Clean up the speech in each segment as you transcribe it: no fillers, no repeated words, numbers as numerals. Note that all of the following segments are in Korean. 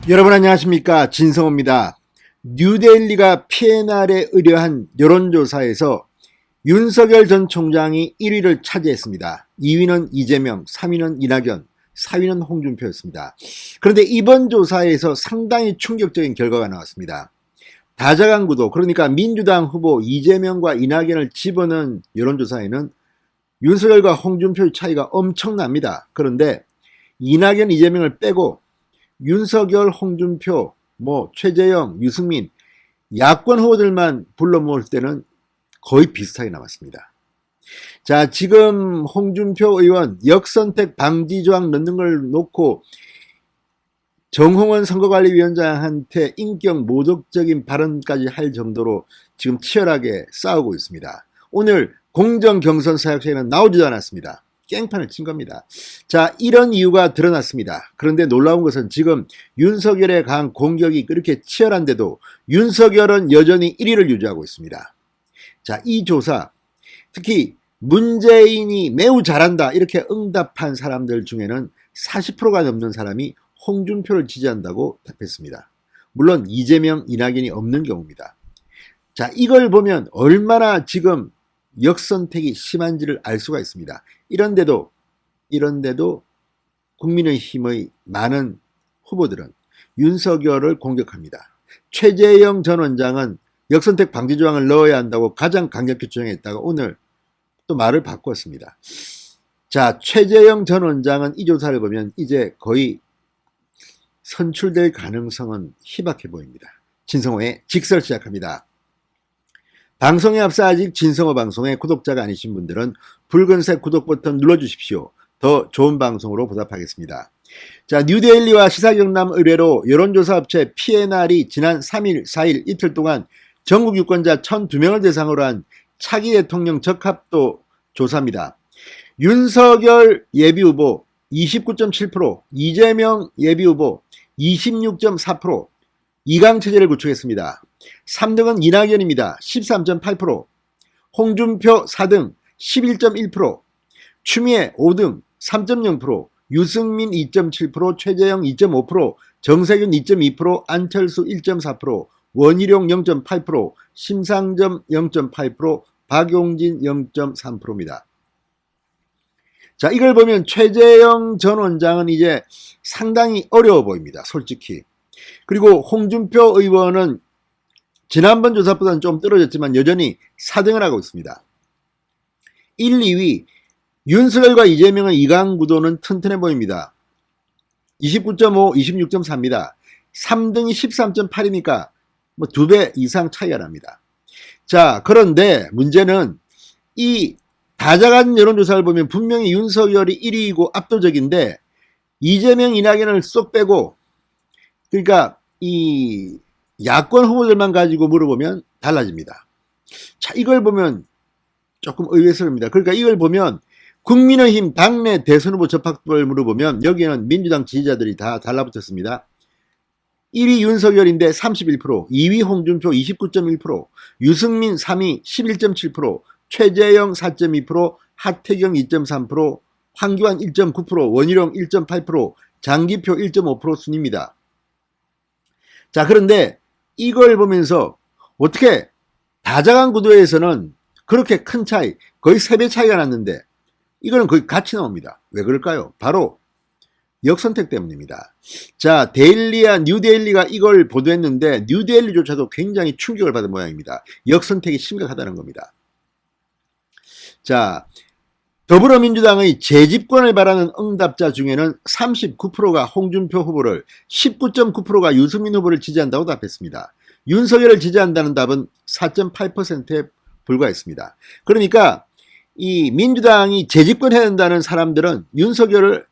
여러분 안녕하십니까, 진성호입니다. 뉴데일리가 PNR에 의뢰한 여론조사에서 윤석열 전 총장이 1위를 차지했습니다. 2위는 이재명, 3위는 이낙연, 4위는 홍준표였습니다. 그런데 이번 조사에서 상당히 충격적인 결과가 나왔습니다. 다자간 구도, 그러니까 민주당 후보 이재명과 이낙연을 집어넣은 여론조사에는 윤석열과 홍준표의 차이가 엄청납니다. 그런데 이낙연, 이재명을 빼고 윤석열, 홍준표, 최재형, 유승민 야권 후보들만 불러 모을 때는 거의 비슷하게 남았습니다. 자, 지금 홍준표 의원 역선택 방지 조항 넣는 걸 놓고 정홍원 선거관리위원장한테 인격 모독적인 발언까지 할 정도로 지금 치열하게 싸우고 있습니다. 오늘 공정 경선 사역에는 나오지도 않았습니다. 깽판을 친 겁니다. 자, 이런 이유가 드러났습니다. 그런데 놀라운 것은 지금 윤석열에 대한 공격이 그렇게 치열한데도 윤석열은 여전히 1위를 유지하고 있습니다. 자, 이 조사, 특히 문재인이 매우 잘한다 이렇게 응답한 사람들 중에는 40%가 넘는 사람이 홍준표를 지지한다고 답했습니다. 물론 이재명, 이낙연이 없는 경우입니다. 자, 이걸 보면 얼마나 지금 역선택이 심한지를 알 수가 있습니다. 이런데도 국민의힘의 많은 후보들은 윤석열을 공격합니다. 최재형 전 원장은 역선택 방지 조항을 넣어야 한다고 가장 강력히 주장했다가 오늘 또 말을 바꿨습니다. 자, 최재형 전 원장은 이 조사를 보면 이제 거의 선출될 가능성은 희박해 보입니다. 진성호의 직설 시작합니다. 방송에 앞서 아직 진성호 방송의 구독자가 아니신 분들은 붉은색 구독 버튼 눌러주십시오. 더 좋은 방송으로 보답하겠습니다. 자, 뉴데일리와 시사경남 의뢰로 여론조사 업체 PNR이 지난 3일, 4일 이틀 동안 전국 유권자 1,002명을 대상으로 한 차기 대통령 적합도 조사입니다. 윤석열 예비후보 29.7%, 이재명 예비후보 26.4%, 2강 체제를 구축했습니다. 3등은 이낙연입니다. 13.8%, 홍준표 4등 11.1%, 추미애 5등 3.0%, 유승민 2.7%, 최재형 2.5%, 정세균 2.2%, 안철수 1.4%, 원희룡 0.8%, 심상정 0.8%, 박용진 0.3%입니다. 자, 이걸 보면 최재형 전 원장은 이제 상당히 어려워 보입니다. 솔직히. 그리고 홍준표 의원은 지난번 조사보다는 좀 떨어졌지만 여전히 4등을 하고 있습니다. 1, 2위 윤석열과 이재명의 2강 구도는 튼튼해 보입니다. 29.5, 26.4입니다. 3등이 13.8이니까 2배 이상 차이가 납니다. 자, 그런데 문제는 이 다자간 여론조사를 보면 분명히 윤석열이 1위이고 압도적인데 이재명, 이낙연을 쏙 빼고, 그러니까 이 야권 후보들만 가지고 물어보면 달라집니다. 자, 이걸 보면 조금 의외스럽습니다. 그러니까 이걸 보면 국민의힘 당내 대선 후보 접합도를 물어보면 여기에는 민주당 지지자들이 다 달라붙었습니다. 1위 윤석열인데 31%, 2위 홍준표 29.1%, 유승민 3위 11.7%, 최재형 4.2%, 하태경 2.3%, 황교안 1.9%, 원희룡 1.8%, 장기표 1.5% 순입니다. 자, 그런데 이걸 보면서 어떻게 다자간 구도에서는 그렇게 큰 차이, 거의 3배 차이가 났는데 이거는 거의 같이 나옵니다. 왜 그럴까요? 바로 역선택 때문입니다. 자, 뉴데일리가 이걸 보도했는데 뉴데일리조차도 굉장히 충격을 받은 모양입니다. 역선택이 심각하다는 겁니다. 자, 더불어민주당의 재집권을 바라는 응답자 중에는 39%가 홍준표 후보를, 19.9%가 유승민 후보를 지지한다고 답했습니다. 윤석열을 지지한다는 답은 4.8%에 불과했습니다. 그러니까 이 민주당이 재집권해야 된다는 사람들은 윤석열을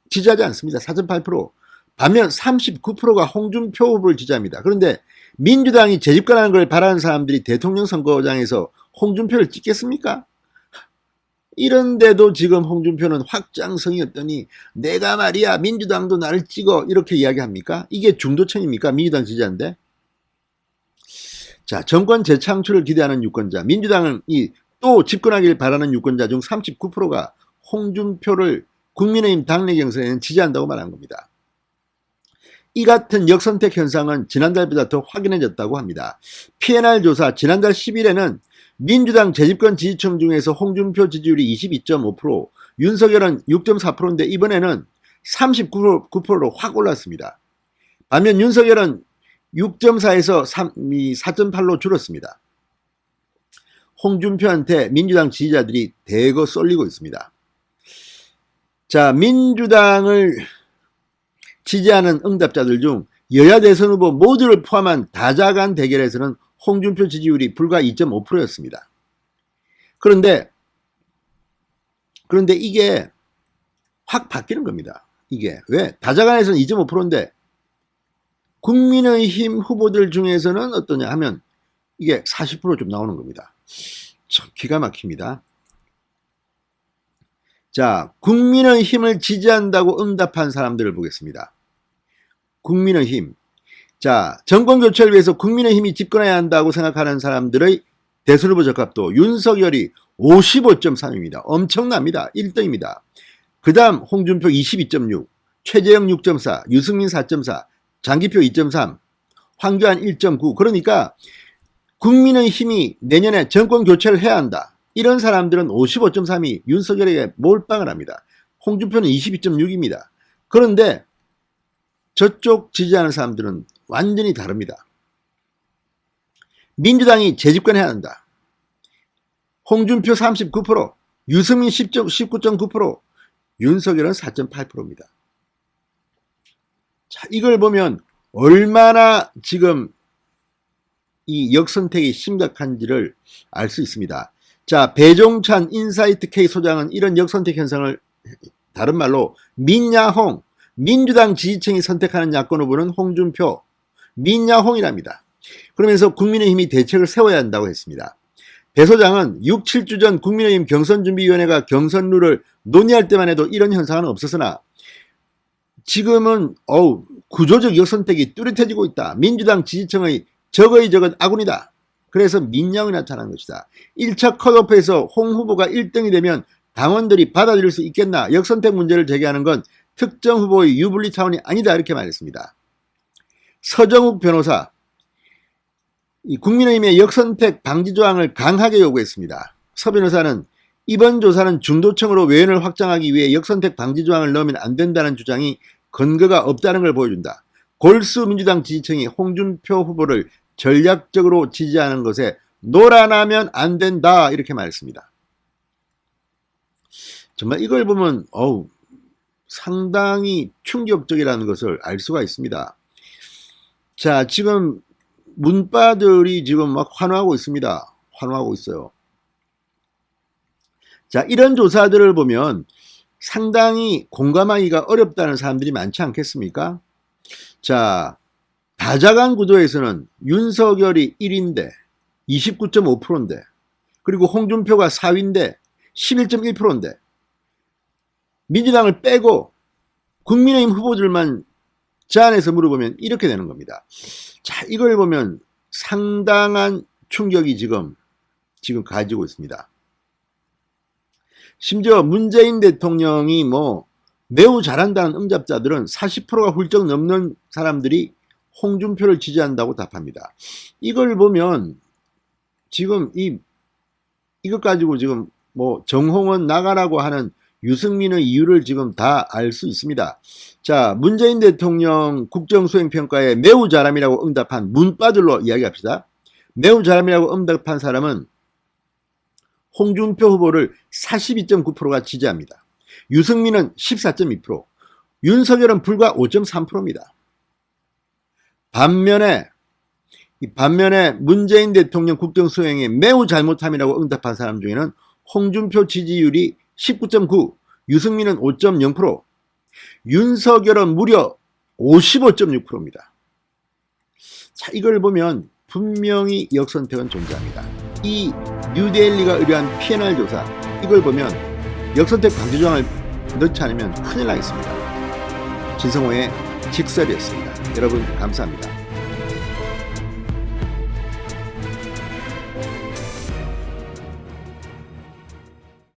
지지하지 않습니다. 4.8%. 반면 39%가 홍준표 후보를 지지합니다. 그런데 민주당이 재집권하는 걸 바라는 사람들이 대통령 선거장에서 홍준표를 찍겠습니까? 이런데도 지금 홍준표는 확장성이 없더니 내가 말이야 민주당도 나를 찍어 이렇게 이야기합니까? 이게 중도층입니까? 민주당 지지자인데. 자, 정권 재창출을 기대하는 유권자, 민주당은 또 집권하길 바라는 유권자 중 39%가 홍준표를 국민의힘 당내 경선에는 지지한다고 말한 겁니다. 이 같은 역선택 현상은 지난달보다 더 확인해졌다고 합니다. PNR 조사 지난달 10일에는 민주당 재집권 지지층 중에서 홍준표 지지율이 22.5%, 윤석열은 6.4%인데 이번에는 39%로 확 올랐습니다. 반면 윤석열은 6.4에서 4.8로 줄었습니다. 홍준표한테 민주당 지지자들이 대거 쏠리고 있습니다. 자, 민주당을 지지하는 응답자들 중 여야 대선 후보 모두를 포함한 다자간 대결에서는 홍준표 지지율이 불과 2.5%였습니다. 그런데 이게 확 바뀌는 겁니다. 이게 왜? 다자간에서는 2.5%인데 국민의힘 후보들 중에서는 어떠냐 하면 이게 40% 좀 나오는 겁니다. 참 기가 막힙니다. 자, 국민의힘을 지지한다고 응답한 사람들을 보겠습니다. 국민의힘. 자, 정권교체를 위해서 국민의힘이 집권해야 한다고 생각하는 사람들의 대선 후보 적합도 윤석열이 55.3입니다. 엄청납니다. 1등입니다. 그 다음 홍준표 22.6, 최재형 6.4, 유승민 4.4, 장기표 2.3, 황교안 1.9. 그러니까 국민의힘이 내년에 정권교체를 해야 한다. 이런 사람들은 55.3이 윤석열에게 몰빵을 합니다. 홍준표는 22.6입니다. 그런데 저쪽 지지하는 사람들은 완전히 다릅니다. 민주당이 재집권해야 한다. 홍준표 39%, 유승민 19.9%, 윤석열은 4.8%입니다. 자, 이걸 보면 얼마나 지금 이 역선택이 심각한지를 알 수 있습니다. 자, 배종찬 인사이트 K 소장은 이런 역선택 현상을 다른 말로 민야홍, 민주당 지지층이 선택하는 야권 후보는 홍준표, 민야홍이랍니다. 그러면서 국민의힘이 대책을 세워야 한다고 했습니다. 배 소장은 6, 7주 전 국민의힘 경선준비위원회가 경선 룰을 논의할 때만 해도 이런 현상은 없었으나 지금은 구조적 역선택이 뚜렷해지고 있다. 민주당 지지층의 적의 적은 아군이다. 그래서 민영이 나타난 것이다. 1차 컷오프에서 홍 후보가 1등이 되면 당원들이 받아들일 수 있겠나. 역선택 문제를 제기하는 건 특정 후보의 유불리 차원이 아니다. 이렇게 말했습니다. 서정욱 변호사, 이 국민의힘의 역선택 방지 조항을 강하게 요구했습니다. 서 변호사는 이번 조사는 중도층으로 외연을 확장하기 위해 역선택 방지 조항을 넣으면 안 된다는 주장이 근거가 없다는 걸 보여준다. 골수 민주당 지지층이 홍준표 후보를 전략적으로 지지하는 것에 놀아나면 안 된다. 이렇게 말했습니다. 정말 이걸 보면 상당히 충격적이라는 것을 알 수가 있습니다. 자, 지금 문바들이 지금 막 환호하고 있습니다. 환호하고 있어요. 자, 이런 조사들을 보면 상당히 공감하기가 어렵다는 사람들이 많지 않겠습니까? 자, 다자간 구도에서는 윤석열이 1위인데 29.5%인데 그리고 홍준표가 4위인데 11.1%인데 민주당을 빼고 국민의힘 후보들만 제안해서 물어보면 이렇게 되는 겁니다. 자, 이걸 보면 상당한 충격이 지금 가지고 있습니다. 심지어 문재인 대통령이 매우 잘한다는 응답자들은 40%가 훌쩍 넘는 사람들이 홍준표를 지지한다고 답합니다. 이걸 보면 지금 이것 가지고 지금 정홍원 나가라고 하는 유승민의 이유를 지금 다 알 수 있습니다. 자, 문재인 대통령 국정수행평가에 매우 잘함이라고 응답한 문바들로 이야기합시다. 매우 잘함이라고 응답한 사람은 홍준표 후보를 42.9%가 지지합니다. 유승민은 14.2%, 윤석열은 불과 5.3%입니다. 반면에 문재인 대통령 국정수행에 매우 잘못함이라고 응답한 사람 중에는 홍준표 지지율이 19.9, 유승민은 5.0%, 윤석열은 무려 55.6%입니다. 자, 이걸 보면 분명히 역선택은 존재합니다. 이 뉴데일리가 의뢰한 PNR 조사, 이걸 보면 역선택 방지 조항을 넣지 않으면 큰일 나겠습니다. 진성호의 직설이었습니다. 여러분 감사합니다.